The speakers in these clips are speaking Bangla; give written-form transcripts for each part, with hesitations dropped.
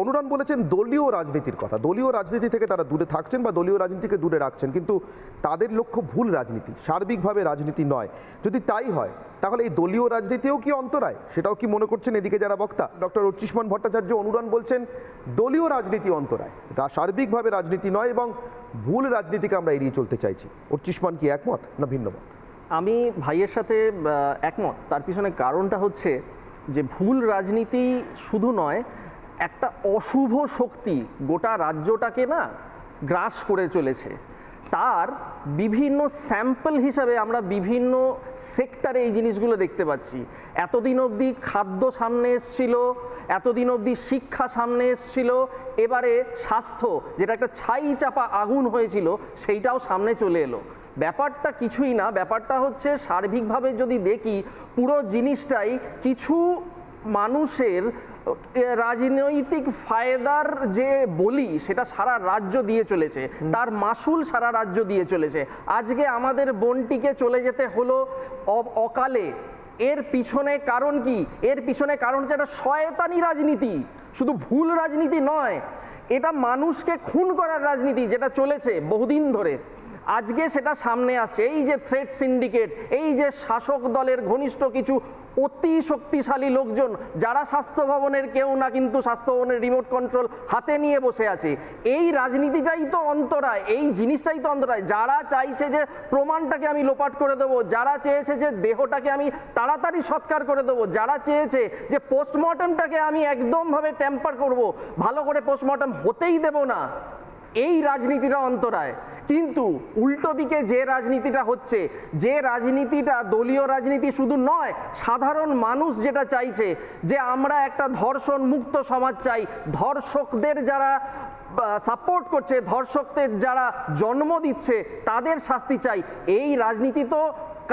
অনুরণ বলেছেন দলীয় রাজনীতির কথা, দলীয় রাজনীতি থেকে তারা দূরে থাকছেন বা দলীয় রাজনীতিকে দূরে রাখছেন, কিন্তু তাদের লক্ষ্য ভুল রাজনীতি, সার্বিকভাবে রাজনীতি নয়। যদি তাই হয় তাহলে এই দলীয় রাজনীতিও কি অন্তরায়, সেটাও কি মনে করছেন এদিকে যারা বক্তা? ডক্টর অর্চিষ্মান ভট্টাচার্য অনুরণ বলছেন দলীয় রাজনীতি অন্তরায়, সার্বিকভাবে রাজনীতি নয় এবং ভুল রাজনীতিকে আমরা এড়িয়ে চলতে চাইছি। অর্চিষ্মান কি একমত না ভিন্ন মত? আমি ভাইয়ের সাথে একমত। তার পিছনে কারণটা হচ্ছে যে ভুল রাজনীতি শুধু নয়, একটা অশুভ শক্তি গোটা রাজ্যটাকে না গ্রাস করে চলেছে। তার বিভিন্ন স্যাম্পল হিসাবে আমরা বিভিন্ন সেক্টরে এই জিনিসগুলো দেখতে পাচ্ছি। এতদিন অবধি খাদ্য সামনে এসছিল, এতদিন অবধি শিক্ষা সামনে এসছিল, এবারে স্বাস্থ্য, যেটা একটা ছাই চাপা আগুন হয়েছিল, সেইটাও সামনে চলে এলো। ব্যাপারটা কিছুই না, ব্যাপারটা হচ্ছে সার্বিকভাবে যদি দেখি পুরো জিনিসটাই কিছু মানুষের রাজনৈতিক ফায়দার যে বলি সেটা সারা রাজ্য দিয়ে চলেছে, তার মাসুল সারা রাজ্য দিয়ে চলেছে। আজকে আমাদের বোনটিকে চলে যেতে হলো অকালে, এর পিছনে কারণ কি? এর পিছনে কারণ হচ্ছে একটা শয়তানি রাজনীতি, শুধু ভুল রাজনীতি নয়, এটা মানুষকে খুন করার রাজনীতি যেটা চলেছে বহুদিন ধরে। আজকে সেটা সামনে আসছে। এই যে থ্রেড সিন্ডিকেট, এই যে শাসক দলের ঘনিষ্ঠ কিছু অতি শক্তিশালী লোকজন, যারা স্বাস্থ্য ভবনের কেউ না, কিন্তু স্বাস্থ্য ভবনের রিমোট কন্ট্রোল হাতে নিয়ে বসে আছে, এই রাজনীতিটাই তো অন্তরায়, এই জিনিসটাই তো অন্তরায়। যারা চাইছে যে প্রমাণটাকে আমি লোপাট করে দেবো, যারা চেয়েছে যে দেহটাকে আমি তাড়াতাড়ি সৎকার করে দেবো, যারা চেয়েছে যে পোস্টমর্টমটাকে আমি একদমভাবে ট্যাম্পার করব, ভালো করে পোস্টমর্টম হতেই দেব না, এই রাজনীতিটা অন্তরায়। কিন্তু উল্টো দিকে যে রাজনীতিটা হচ্ছে, যে রাজনীতিটা দলীয় রাজনীতি শুধু নয়, সাধারণ মানুষ যেটা চাইছে যে আমরা একটা ধর্ষণ মুক্ত সমাজ চাই, ধর্ষকদের যারা সাপোর্ট করছে, ধর্ষকদের যারা জন্ম দিচ্ছে তাদের শাস্তি চাই, এই রাজনীতি তো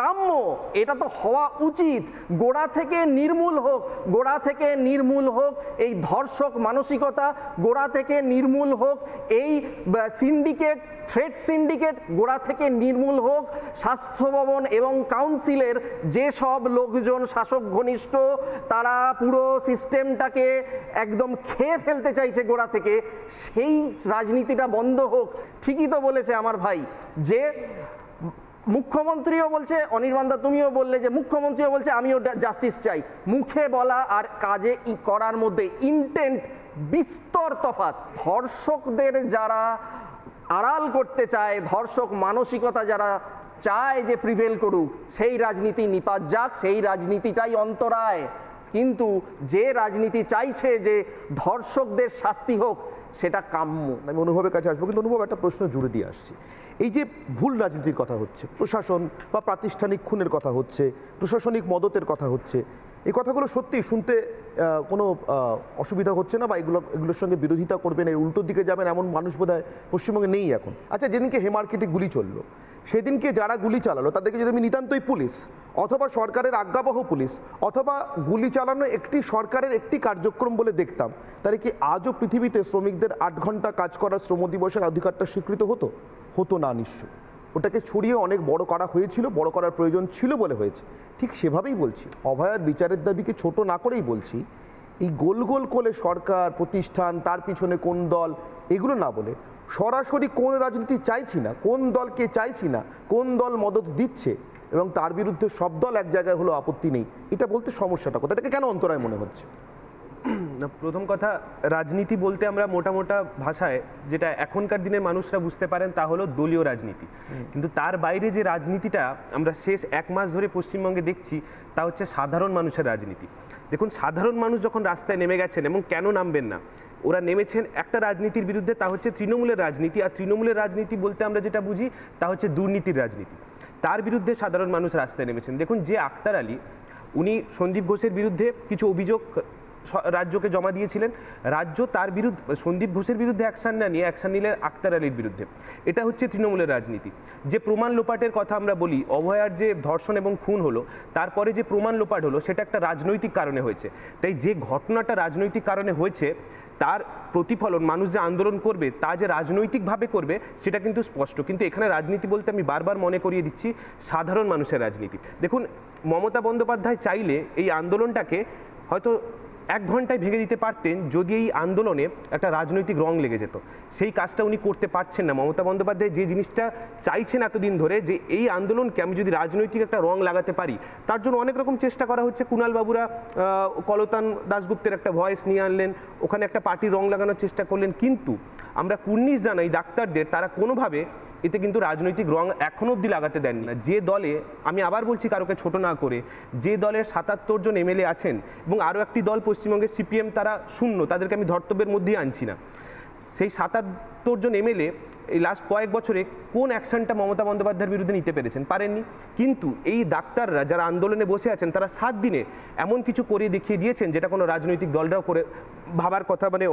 কাম্য, এটা তো হওয়া উচিত। গোড়া থেকে নির্মূল হোক, গোড়া থেকে নির্মূল হোক এই ধর্ষক মানসিকতা, গোড়া থেকে নির্মূল হোক এই সিন্ডিকেট, থ্রেড সিন্ডিকেট, গোড়া থেকে নির্মূল হোক স্বাস্থ্য ভবন এবং কাউন্সিলের যেসব লোকজন শাসক ঘনিষ্ঠ, তারা পুরো সিস্টেমটাকে একদম খেয়ে ফেলতে চাইছে গোড়া থেকে, সেই রাজনীতিটা বন্ধ হোক। ঠিকই তো বলেছে আমার ভাই যে মুখ্যমন্ত্রীও বলছে, অনির্বাণদা তুমিও বললে যে মুখ্যমন্ত্রীও বলছে আমিও জাস্টিস চাই। মুখে বলা আর কাজে করার মধ্যে ইন্টেন্ট বিস্তর তফাৎ। ধর্ষকদের যারা আড়াল করতে চায়, ধর্ষক মানসিকতা যারা চায় যে প্রিভেল করুক, সেই রাজনীতি নিপাত যাক, সেই রাজনীতিটাই অন্তরায়। কিন্তু যে রাজনীতি চাইছে যে ধর্ষকদের শাস্তি হোক, সেটা কাম্য। আমি অনুভবের কাছে আসবো, কিন্তু অনুভব একটা প্রশ্ন জুড়ে দিয়ে আসছি। এই যে ভুল রাজনীতির কথা হচ্ছে, প্রশাসন বা প্রাতিষ্ঠানিক খুনের কথা হচ্ছে, প্রশাসনিক মদতের কথা হচ্ছে, এই কথাগুলো সত্যি শুনতে কোনো অসুবিধা হচ্ছে না, বা এগুলোর সঙ্গে বিরোধিতা করবেন, এর উল্টো দিকে যাবেন এমন মানুষ বোধহয় পশ্চিমবঙ্গে নেই এখন। আচ্ছা, যেদিনকে হেমার্কেটে গুলি চললো, সেদিনকে যারা গুলি চালালো তাদেরকে যদি আমি নিতান্তই পুলিশ অথবা সরকারের আজ্ঞাবহ পুলিশ অথবা গুলি চালানো একটি সরকারের একটি কার্যক্রম বলে দেখতাম, তাহলে কি আজও পৃথিবীতে শ্রমিকদের 8 ঘন্টা কাজ করার শ্রম দিবসের অধিকারটা স্বীকৃত হতো? হতো না নিশ্চয়। ওটাকে ছড়িয়ে অনেক বড় করা হয়েছিল, বড় করার প্রয়োজন ছিল বলে হয়েছে। ঠিক সেভাবেই বলছি, অভয়ার বিচারের দাবিকে ছোট না করেই বলছি, এই গোল গোল করে সরকার, প্রতিষ্ঠান, তার পিছনে কোন দল, এগুলো না বলে সরাসরি কোন রাজনীতি চাইছি না, কোন দলকে চাইছি না, কোন দল মদত দিচ্ছে এবং তার বিরুদ্ধে সব দল এক জায়গায় হলো আপত্তি নেই, এটা বলতে সমস্যাটা কোথায়? এটাকে কেন অন্তরায় মনে হচ্ছে? প্রথম কথা, রাজনীতি বলতে আমরা মোটা ভাষায় যেটা এখনকার দিনের মানুষরা বুঝতে পারেন তা হলো দলীয় রাজনীতি। কিন্তু তার বাইরে যে রাজনীতিটা আমরা শেষ 1 মাস ধরে পশ্চিমবঙ্গে দেখছি, তা হচ্ছে সাধারণ মানুষের রাজনীতি। দেখুন, সাধারণ মানুষ যখন রাস্তায় নেমে গেছেন, এবং কেন নামবেন না, ওরা নেমেছেন একটা রাজনীতির বিরুদ্ধে, তা হচ্ছে তৃণমূলের রাজনীতি। আর তৃণমূলের রাজনীতি বলতে আমরা যেটা বুঝি তা হচ্ছে দুর্নীতির রাজনীতি। তার বিরুদ্ধে সাধারণ মানুষ রাস্তায় নেমেছেন। দেখুন, যে আক্তার আলী, উনি সন্দীপ ঘোষের বিরুদ্ধে কিছু অভিযোগ রাজ্যকে জমা দিয়েছিলেন, রাজ্য তার বিরুদ্ধে, সন্দীপ ঘোষের বিরুদ্ধে অ্যাকশন না নিয়ে অ্যাকশন নিলেন আক্তার আলীর বিরুদ্ধে। এটা হচ্ছে তৃণমূলের রাজনীতি। যে প্রমাণ লোপাটের কথা আমরা বলি, অভয়ার যে ধর্ষণ এবং খুন হলো, তারপরে যে প্রমাণ লোপাট হলো, সেটা একটা রাজনৈতিক কারণে হয়েছে। তাই যে ঘটনাটা রাজনৈতিক কারণে হয়েছে, তার প্রতিফলন মানুষ যে আন্দোলন করবে, তা যে রাজনৈতিকভাবে করবে সেটা কিন্তু স্পষ্ট। কিন্তু এখানে রাজনীতি বলতে আমি বারবার মনে করিয়ে দিচ্ছি সাধারণ মানুষের রাজনীতি। দেখুন, মমতা বন্দ্যোপাধ্যায় চাইলে এই আন্দোলনটাকে হয়তো 1 ঘন্টায় ভেঙে দিতে পারতেন যদি এই আন্দোলনে একটা রাজনৈতিক রং লেগে যেত। সেই কাজটা উনি করতে পারছেন না। মমতা বন্দ্যোপাধ্যায় যে জিনিসটা চাইছেন এতদিন ধরে, যে এই আন্দোলনকে আমি যদি রাজনৈতিক একটা রং লাগাতে পারি, তার জন্য অনেক রকম চেষ্টা করা হচ্ছে। কুণাল বাবুরা কলতান দাশগুপ্তের একটা ভয়েস নিয়ে আনলেন, ওখানে একটা পার্টির রং লাগানোর চেষ্টা করলেন, কিন্তু আমরা কুর্নিশ জানাই ডাক্তারদের, তারা কোনোভাবে এতে কিন্তু রাজনৈতিক রং এখনো অবধি লাগাতে দেন না। যে দলে, আমি আবার বলছি কারোকে ছোট না করে, যে দলের 77 জন এমএলএ আছেন এবং আরও একটি দল পশ্চিমবঙ্গের সিপিএম, তারা শূন্য, তাদেরকে আমি ধর্তব্যের মধ্যেই আনছি না, সেই 77 জন এমএলএ এই লাস্ট কয়েক বছরে কোন অ্যাকশনটা মমতা বন্দ্যোপাধ্যায়ের বিরুদ্ধে নিতে পেরেছেন? পারেননি। কিন্তু এই ডাক্তাররা যারা আন্দোলনে বসে আছেন, তারা 7 দিনে এমন কিছু করে দেখিয়ে দিয়েছেন যেটা কোনো রাজনৈতিক দলরাও করে ভাবার কথা, মানে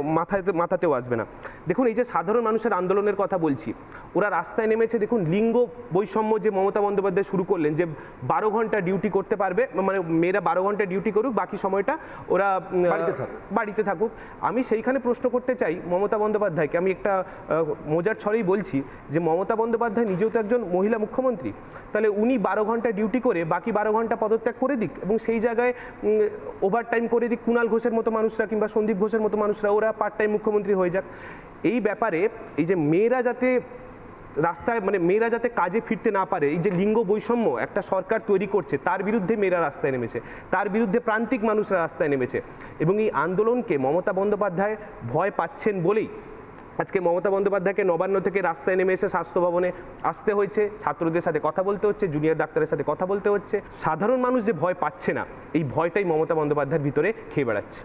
মাথাতেও আসবে না। দেখুন, এই যে সাধারণ মানুষের আন্দোলনের কথা বলছি, ওরা রাস্তায় নেমেছে। দেখুন, লিঙ্গ বৈষম্য যে মমতা বন্দ্যোপাধ্যায় শুরু করলেন, যে 12 ঘন্টা ডিউটি করতে পারবে, মানে মেয়েরা 12 ঘন্টা ডিউটি করুক, বাকি সময়টা ওরা বাড়িতে থাকুক। আমি সেইখানে প্রশ্ন করতে চাই মমতা বন্দ্যোপাধ্যায়কে, আমি একটা মজার ছড়েই বলছি যে মমতা বন্দ্যোপাধ্যায় নিজেও তো একজন মহিলা মুখ্যমন্ত্রী, তাহলে উনি 12 ঘন্টা ডিউটি করে বাকি 12 ঘন্টা পদত্যাগ করে দিক এবং সেই জায়গায় ওভারটাইম করে দিক কুণাল ঘোষের মতো মানুষরা কিংবা সন্দীপ ঘোষের মতো মানুষরা, ওরা পার্ট টাইম মুখ্যমন্ত্রী হয়ে যাক। এই ব্যাপারে এই যে মেয়েরা যাতে রাস্তায়, মানে মেয়েরা যাতে কাজে ফিরতে না পারে, এই যে লিঙ্গ বৈষম্য একটা সরকার তৈরি করছে, তার বিরুদ্ধে মেয়েরা রাস্তায় নেমেছে, তার বিরুদ্ধে প্রান্তিক মানুষরা রাস্তায় নেমেছে। এবং এই আন্দোলনকে মমতা বন্দ্যোপাধ্যায় ভয় পাচ্ছেন বলেই আজকে মমতা বন্দ্যোপাধ্যায়কে নবান্ন থেকে রাস্তায় নেমে এসে স্বাস্থ্য ভবনে আসতে হয়েছে, ছাত্রদের সাথে কথা বলতে হচ্ছে, জুনিয়র ডাক্তারের সাথে কথা বলতে হচ্ছে। সাধারণ মানুষ যে ভয় পাচ্ছে না, এই ভয়টাই মমতা বন্দ্যোপাধ্যায়ের ভিতরে খেয়ে বেড়াচ্ছে।